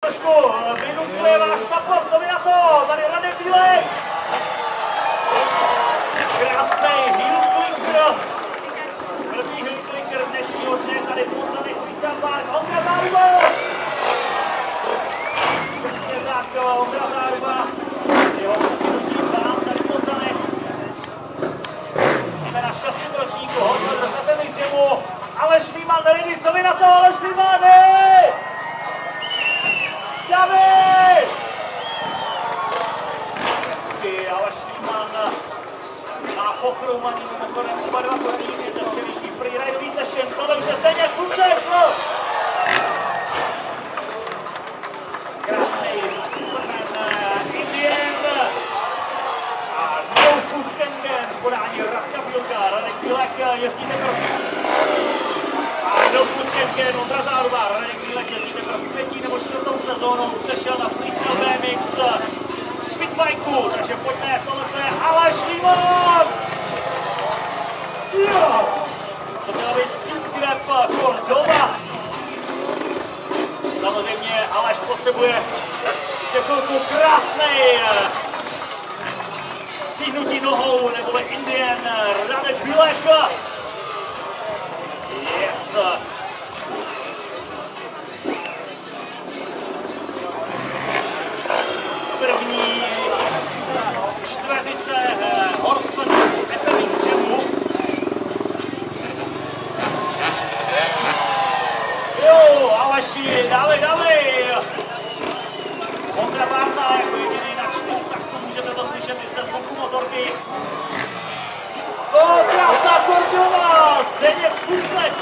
Vynucuje váš support, co vy na to? Tady Radek Bílek! Krásný heel clicker. První heel clicker dnešního dne tady Podzanek Freestyle Park. Ondra Záruba! Přesně tak, Ondra Záruba. Jeho první vám tady Podzanek. Jsme na 6. ročníku Hodnot do Stepeny Zimu. Aleš Líman ready, co vy na to, Aleš Líman? David! Hezky, Aleš Líman má pochroumaný mimochodem oba dva koreníky, ten včerejší freeridový session, tohle už je Zdeněk Fusek, no! Krásný Superman Indian a No Food Kangen, podání Radka Bílka, Radek Bílek jezdíte proti. A No Food Kangen, Ondra Záruba, Radek Bílek jezdíte proti 3. nebo 4. sezónou, přešel na Freestyle BMX Speedbikeu, takže pojďme, tohle je Aleš Líman! To měla být Supergrab Cordova. Samozřejmě Aleš potřebuje ještě chvilku krásnej stříhnutí nohou, neboli Indian Radek Bílek. Yes! První čtveřice Horsemen z FMX Jamu. Jo, Aleši, dávej! Ondra Bárta jako jediný na 4, tak to můžete to slyšet i ze zvuku motorky. O, krásná Cordova, Zdeněk Fusek.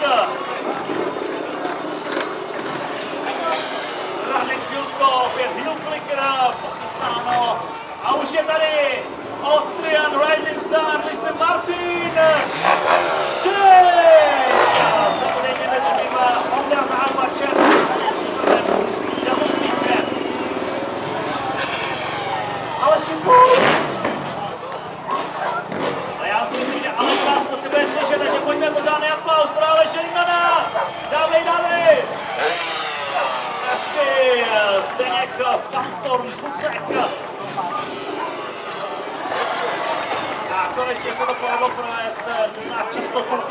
Radek Bílko, opět heel clicker, pochystáno. A už je tady Austrian Rising Star, Mr. Martin Schenk. Samozřejmě mezi nimi Ondra Záruba, krásný Superman, Jamu Secret. Aleši, ale já si myslím, že Aleš vás potřebuje slyšet, takže pojďme pořádný aplaus pro Aleše Límana. Dávej! Hezky, Zdeněk Funstorm Fusek. A konečně se to povedlo provést na čistotu.